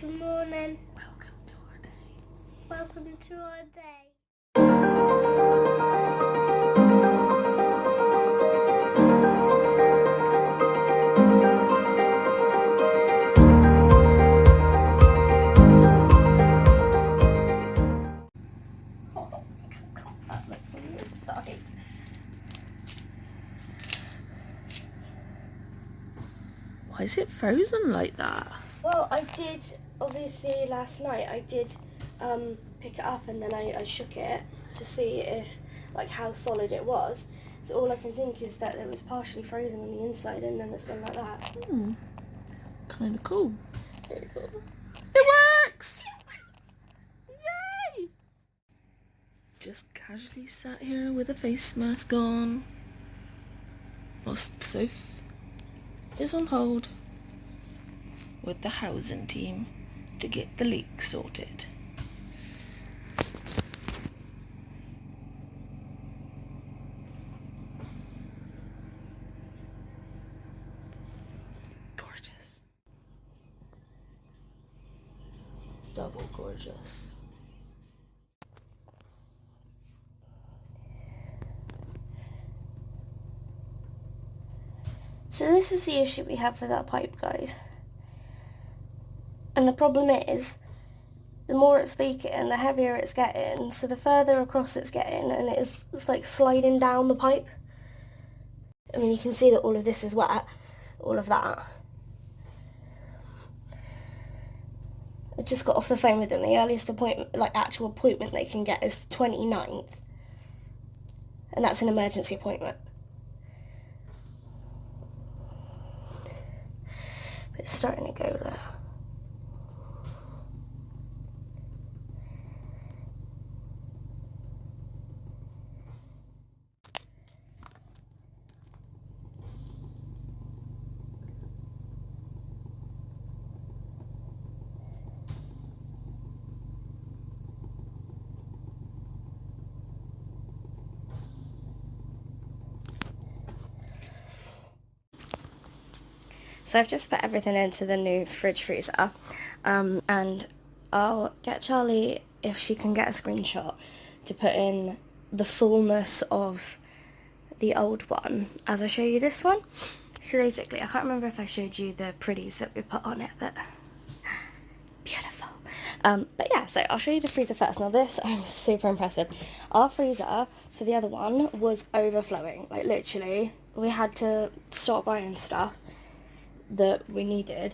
Good morning. Welcome to our day. Welcome to our day. Oh, that looks on the inside. Why is it frozen like that? Well, I did, obviously last night I did pick it up and then I shook it to see if, like, how solid it was. So all I can think is that it was partially frozen on the inside and then it's gone like that. Kind of cool. It's really cool. It works! Yay! Just casually sat here with a face mask on, whilst Soph is on hold with the housing team to get the leak sorted. Gorgeous. Double gorgeous. So this is the issue we have with that pipe, guys. And the problem is, the more it's leaking, the heavier it's getting, so the further across it's getting, and it's like sliding down the pipe. I mean, you can see that all of this is wet, all of that. I just got off the phone with them. The earliest appointment, like actual appointment they can get is the 29th. And that's an emergency appointment. But it's starting to go there. So I've just put everything into the new fridge freezer, and I'll get Charlie, if she can get a screenshot, to put in the fullness of the old one as I show you this one. So basically, I can't remember if I showed you the pretties that we put on it, but beautiful. But yeah, so I'll show you the freezer first. Now this I'm super impressed with. Our freezer for the other one was overflowing, like literally we had to stop buying stuff that we needed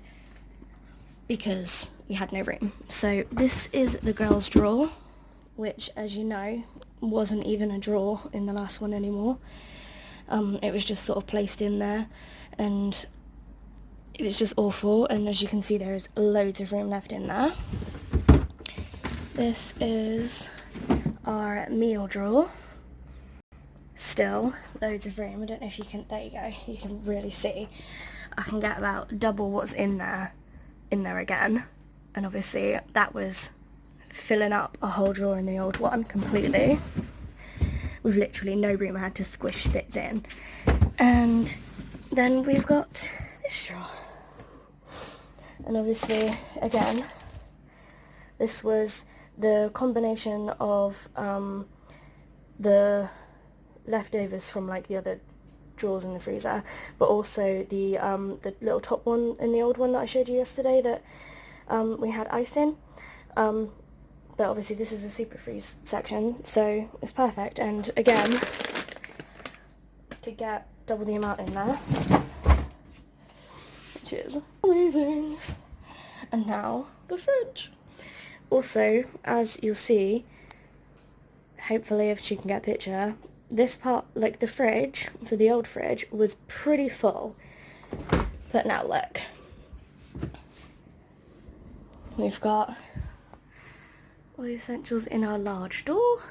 because we had no room. So this is the girls' drawer, which, as you know, wasn't even a drawer in the last one anymore. It was just sort of placed in there, and it was just awful, and as you can see there's loads of room left in there. This is our meal drawer. Still loads of room. I don't know if you can, there you go, you can really see. I can get about double what's in there again, and obviously that was filling up a whole drawer in the old one completely with literally no room. I had to squish bits in. And then we've got this drawer, and obviously again this was the combination of the leftovers from like the other drawers in the freezer, but also the little top one in the old one that I showed you yesterday that we had ice in. But obviously this is a super freeze section, so it's perfect. And again, could get double the amount in there, which is amazing. And now the fridge. Also, as you'll see, hopefully if she can get a picture, this part, like the fridge, for the old fridge, was pretty full. But now look. We've got all the essentials in our large door.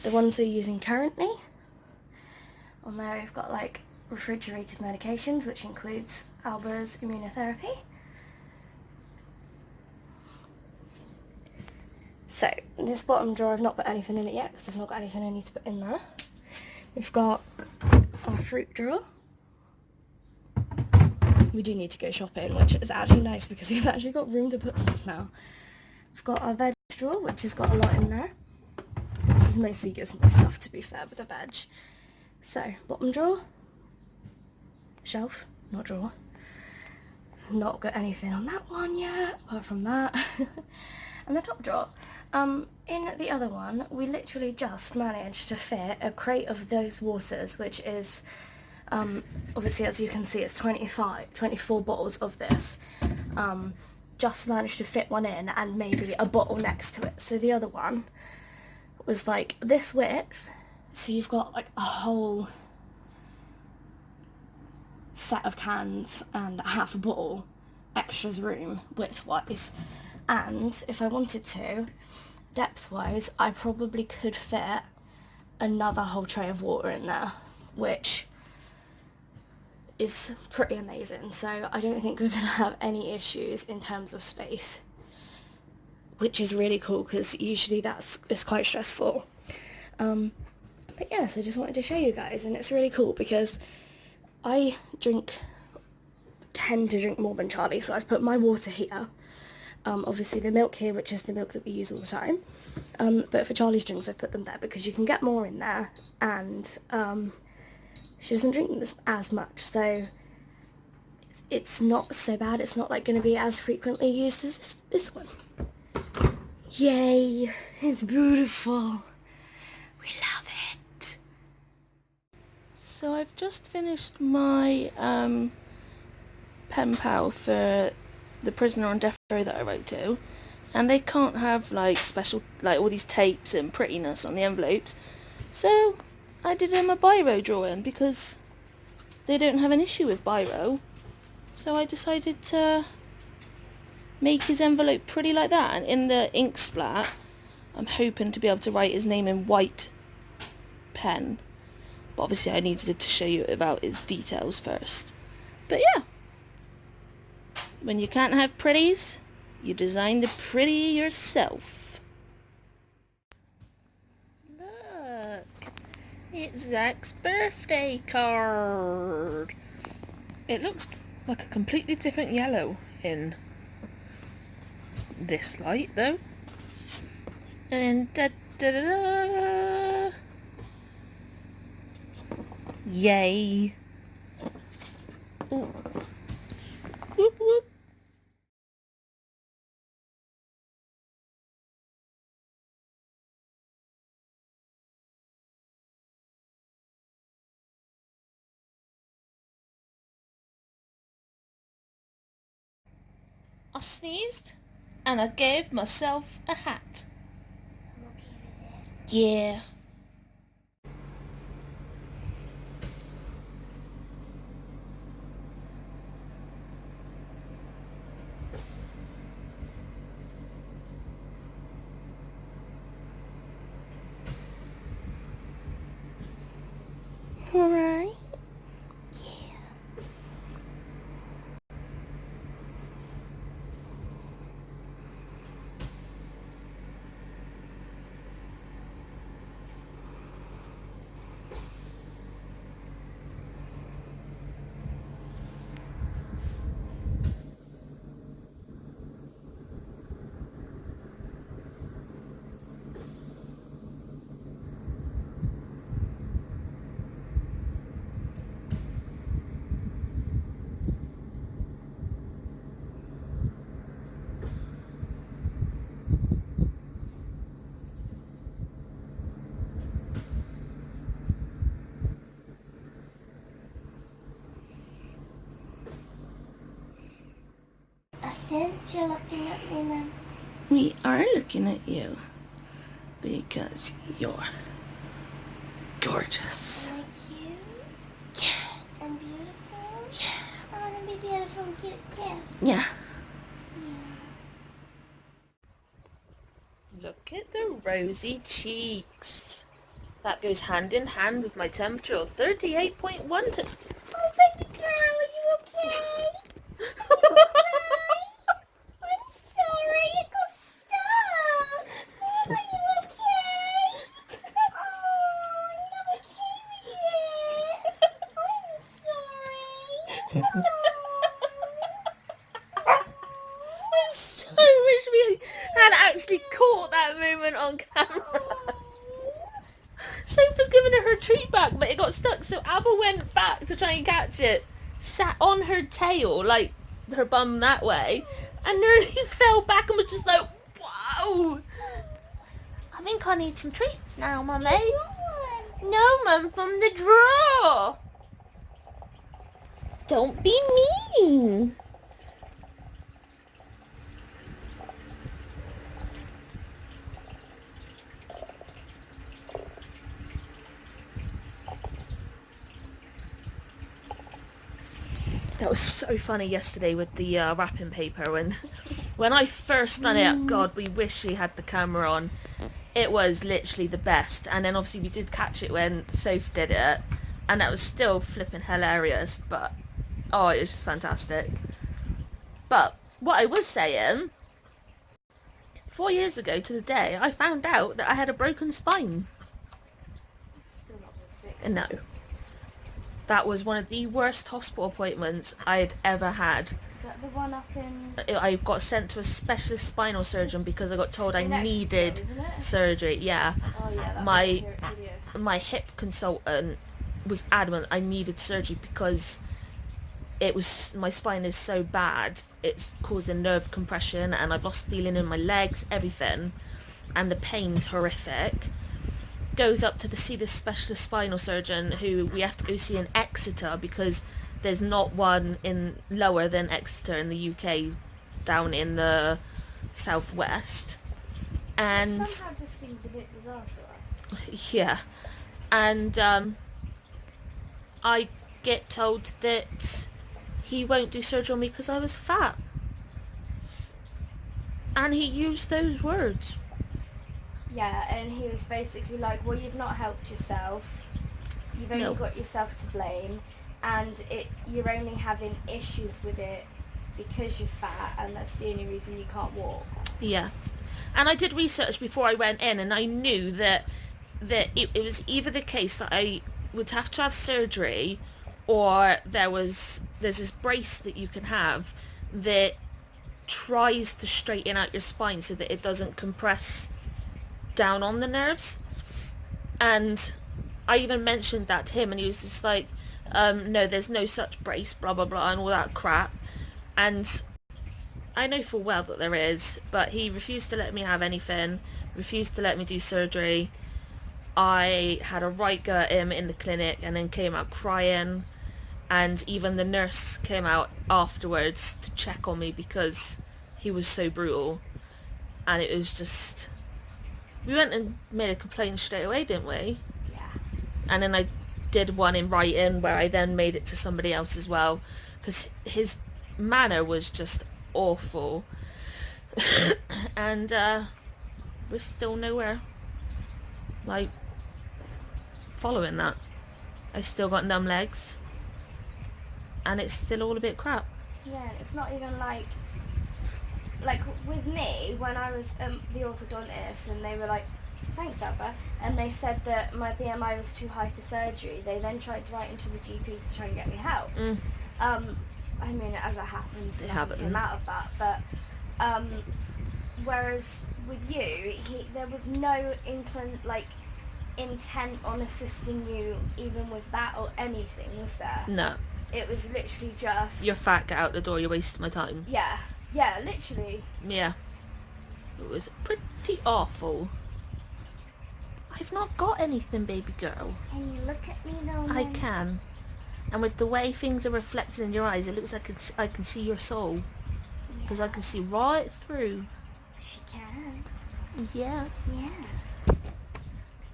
The ones we're using currently. On there we've got like refrigerated medications, which includes Alba's immunotherapy. So, this bottom drawer, I've not put anything in it yet because I've not got anything I need to put in there. We've got our fruit drawer. we do need to go shopping, which is actually nice because we've actually got room to put stuff now. We've got our veg drawer, which has got a lot in there. This is mostly gizmo stuff, to be fair, with the veg. So, bottom drawer, shelf, not drawer. Not got anything on that one yet, apart from that. And the top drawer. In the other one, we literally just managed to fit a crate of those waters, which is, obviously as you can see, it's 24 bottles of this. Just managed to fit one in and maybe a bottle next to it. So the other one was like this width, so you've got like a whole set of cans and half a bottle extras room width-wise. And if I wanted to, depth-wise, I probably could fit another whole tray of water in there, which is pretty amazing. So I don't think we're going to have any issues in terms of space, which is really cool because usually it's quite stressful. But yeah, so just wanted to show you guys, and it's really cool because I tend to drink more than Charlie, so I've put my water here. Obviously the milk here, which is the milk that we use all the time. But for Charlie's drinks, I've put them there because you can get more in there, and she doesn't drink this as much, so it's not so bad. It's not like going to be as frequently used as this one. Yay! It's beautiful. We love it. So I've just finished my pen pal for the prisoner on death row that I wrote to, and they can't have like special, like all these tapes and prettiness on the envelopes, so I did him a biro drawing because they don't have an issue with biro, so I decided to make his envelope pretty like that. And in the ink splat, I'm hoping to be able to write his name in white pen, but obviously I needed to show you about his details first. But yeah, when you can't have pretties, you design the pretty yourself. Look, it's Zach's birthday card. It looks like a completely different yellow in this light though. And da da da da. Yay. Ooh. Whoop whoop. I sneezed and I gave myself a hat. I'm okay with it. Yeah. Alright. Since you're looking at me then. We are looking at you because you're gorgeous. Am I cute Yeah. and beautiful? Yeah. I want to be beautiful and cute too. Yeah. Yeah. Look at the rosy cheeks. That goes hand in hand with my temperature of 38.1 to... Oh, baby girl, are you okay? I'm sorry, it got stuck. Are you okay? Oh, I'm not okay with it. I'm sorry. Oh. actually caught that moment on camera. Sophie's giving her treat back, but it got stuck, so Abba went back to try and catch it, sat on her tail, like her bum that way, and nearly fell back and was just like, whoa! I think I need some treats now, Mummy. No, Mum, from the drawer. Don't be mean. That was so funny yesterday with the wrapping paper when I first done it. God, we wish we had the camera on. It was literally the best. And then obviously we did catch it when Soph did it, and that was still flipping hilarious. But oh, it was just fantastic. But what I was saying, 4 years ago to the day, I found out that I had a broken spine. Still not been fixed. No. That was one of the worst hospital appointments I'd ever had. Is that the one up in... I got sent to a specialist spinal surgeon because I got told I in needed Exeter, isn't it? surgery. Yeah. Oh yeah, that My hip consultant was adamant I needed surgery because my spine is so bad, it's causing nerve compression, and I've lost feeling in my legs, everything, and the pain's horrific. Goes up to see this specialist spinal surgeon who we have to go see in Exeter because there's not one in lower than Exeter in the UK, down in the southwest. And Which somehow just seemed a bit bizarre to us. yeah, and I get told that he won't do surgery on me because I was fat, and he used those words. Yeah, and he was basically like, well, you've not helped yourself. You've only got yourself to blame, and you're only having issues with it because you're fat, and that's the only reason you can't walk. Yeah. And I did research before I went in, and I knew that it was either the case that I would have to have surgery, or there's this brace that you can have that tries to straighten out your spine so that it doesn't compress down on the nerves. And I even mentioned that to him, and he was just like, no, there's no such brace, blah blah blah, and all that crap. And I know full well that there is, but he refused to let me have anything, refused to let me do surgery. I had a right go at him in the clinic and then came out crying, and even the nurse came out afterwards to check on me because he was so brutal. And it was just, we went and made a complaint straight away, didn't we? Yeah. And then I did one in writing where I then made it to somebody else as well, because his manner was just awful. And we're still nowhere like following that. I still got numb legs, and it's still all a bit crap. Yeah, it's not even like with me, when I was the orthodontist, and they were like, thanks Abba, and they said that my BMI was too high for surgery, they then tried writing to the GP to try and get me help. I mean, as it happens, nothing came out of that, but whereas with you, there was no intent on assisting you even with that or anything, was there? No. It was literally just, You're fat, get out the door, you're wasting my time. yeah, literally. Yeah. It was pretty awful. I've not got anything, baby girl. Can you look at me though, I can. And with the way things are reflected in your eyes, it looks like I can see your soul. Because I can see right through. She can. Yeah. Yeah.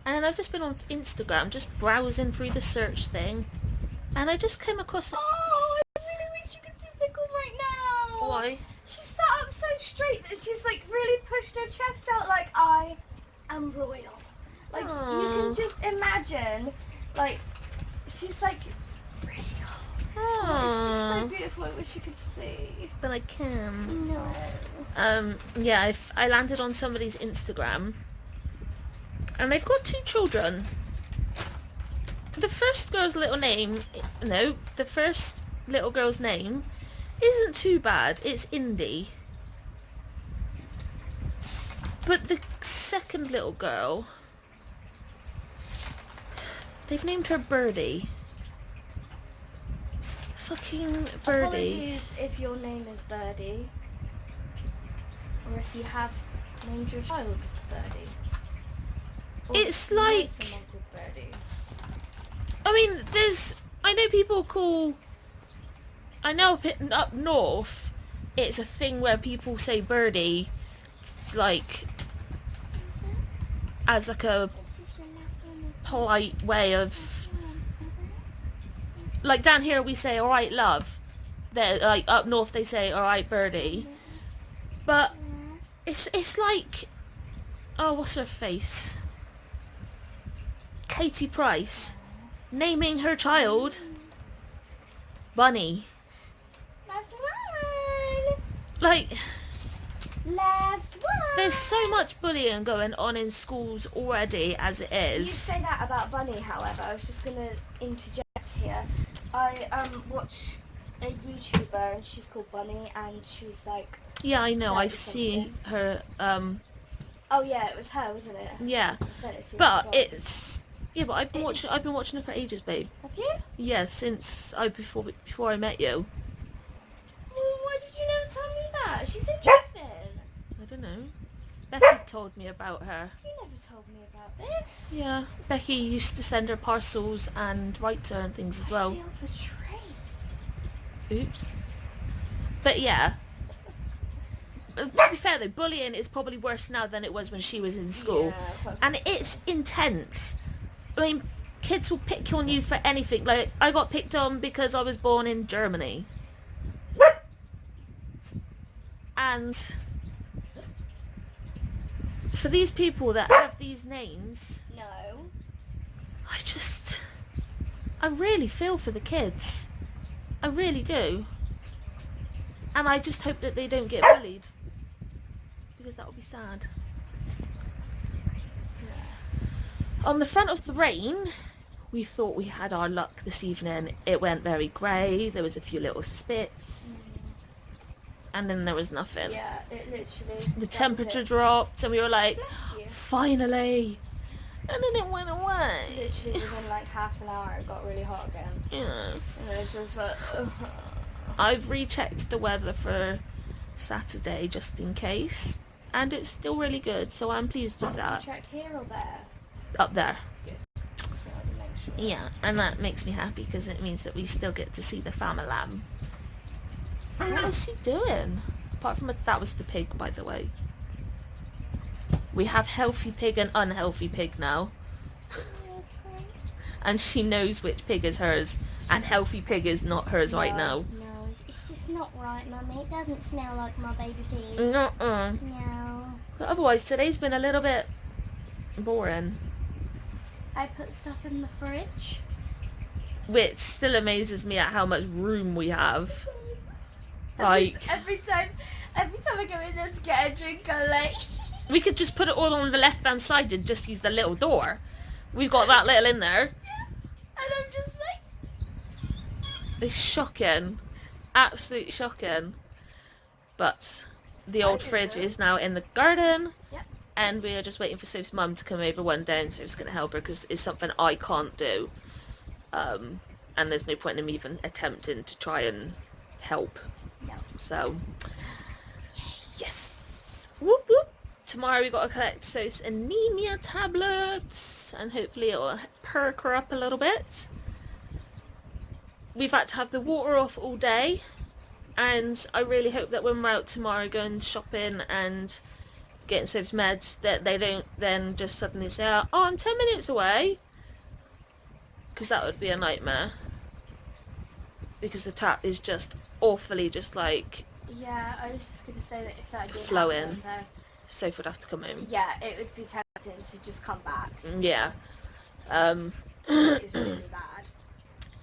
And I've just been on Instagram, just browsing through the search thing, and I just came across... Oh, I really wish you could see Pickle right now. Why? She sat up so straight that she's really pushed her chest out like, I am royal. You can just imagine, she's real. Oh, it's just so beautiful. I wish you could see. But I can. No. Yeah, I landed on somebody's Instagram, and they've got 2 children. The first girl's little name, the first little girl's name isn't too bad. It's Indy. But the second little girl, they've named her Birdie. Fucking Birdie. Apologies if your name is Birdie. Or if you have named your child Birdie. Or It's if you know like... someone called Birdie. I mean, I know people call... I know up north, it's a thing where people say Birdie, like, as like a polite way of... Like down here we say, alright love. They're, like, up north they say, alright Birdie. But it's like... Oh, what's her face? Katie Price. Naming her child Bunny. Last one! Like, Last one! there's so much bullying going on in schools already as it You is. say that about Bunny, however. I was just going to interject here. I watch a YouTuber and she's called Bunny and she's like... Yeah, I know. I've 30 seen something. her. Oh yeah, it was her, wasn't it? Yeah, I sent it to you but as well. it's... Yeah, but I've been watching her for ages, babe. Have you? Yeah, since before I met you. Well, why did you never tell me that? She's interesting. I don't know. Becky told me about her. You never told me about this. Yeah, Becky used to send her parcels and write to her and things as well. I feel betrayed. Oops. But yeah. To be fair though, bullying is probably worse now than it was when she was in school. Yeah, And it's intense. I mean, kids will pick on you for anything. Like, I got picked on because I was born in Germany. And for these people that have these names, No. I really feel for the kids. I really do. And I just hope that they don't get bullied. Because that would be sad. On the front of the rain, we thought we had our luck this evening. It went very grey. There was a few little spits. And then there was nothing. Yeah, it literally... The temperature dropped and we were like, Bless you. finally. And then it went away. Literally within like half an hour it got really hot again. Yeah. And it was just like... I've rechecked the weather for Saturday just in case. And it's still really good, so I'm pleased with Did that. you check here or there? Up there. Good. So I can make sure. Yeah, and that makes me happy because it means that we still get to see the family lamb. What is she doing? Apart from that was the pig, by the way. We have healthy pig and unhealthy pig now. And she knows which pig is hers. And healthy pig is not hers right now. No, it's just not right, Mummy. It doesn't smell like my baby pig. Nuh-uh. No. Otherwise, today's been a little bit boring. I put stuff in the fridge. Which still amazes me at how much room we have. Like, Every time I go in there to get a drink, I'm like... we could just put it all on the left-hand side and just use the little door. We've got that little in there. And I'm just like... It's shocking. Absolutely shocking. But the old fridge is now in the garden. Yep. And we are just waiting for Soph's mum to come over one day and Soph's going to help her because it's something I can't do. And there's no point in me even attempting to try and help. No. So, yes. Whoop whoop. Tomorrow we got to collect Soph's anemia tablets and hopefully it'll perk her up a little bit. We've had to have the water off all day and I really hope that when we're out tomorrow going shopping and getting Soph's meds that they don't then just suddenly say, oh, I'm 10 minutes away. Because that would be a nightmare. Because the tap is just awfully just like... Yeah, I was just going to say that if that did Flowing. happen, then... Soph would have to come home. Yeah, it would be tempting to just come back. Yeah. It's really bad.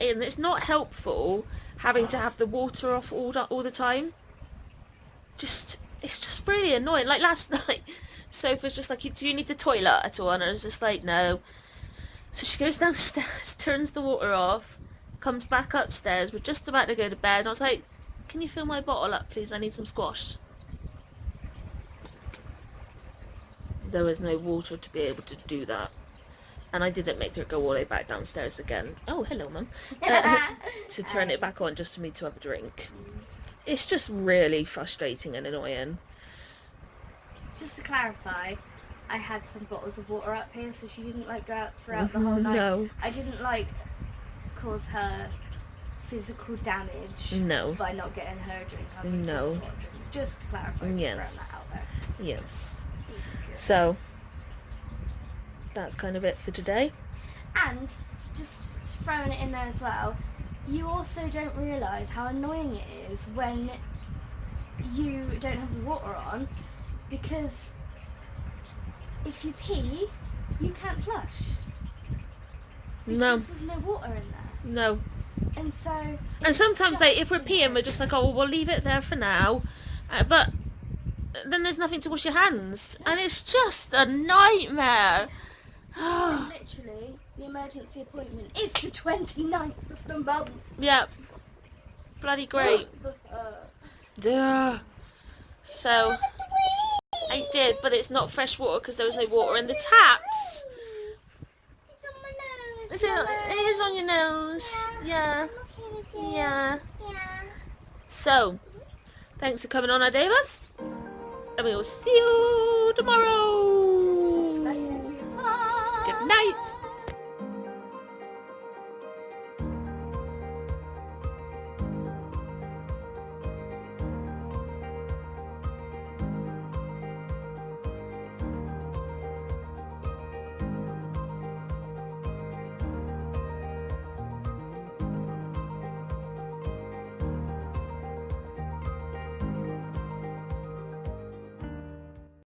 And it's not helpful having to have the water off all the time. It's just really annoying. Like last night, Soph was just like, do you need the toilet at all? And I was just like, no. So she goes downstairs, turns the water off, comes back upstairs. We're just about to go to bed. And I was like, can you fill my bottle up, please? I need some squash. there was no water to be able to do that. And I didn't make her go all the way back downstairs again. Oh, hello, Mum. To turn it back on just for me to have a drink. It's just really frustrating and annoying. Just to clarify, I had some bottles of water up here, so she didn't like go out throughout the whole night. No. I didn't like cause her physical damage No. by not getting her a drink. No. Just to clarify, just Yes. throwing that out there. Yes. So, that's kind of it for today. And just throwing it in there as well, you also don't realise how annoying it is when you don't have the water on, because if you pee, you can't flush. Because No. there's no water in there. No. And so... And sometimes, like, if we're peeing, we're just like, oh, we'll leave it there for now. But then there's nothing to wash your hands. And it's just a nightmare. And literally, the emergency appointment is the 29th of the month. Yeah. Bloody great. Duh. So, I did, but it's not fresh water because there was no water in the taps. It's on my nose. It is on your nose. Yeah. Yeah. Yeah. So, thanks for coming on our day, lads. And we will see you tomorrow.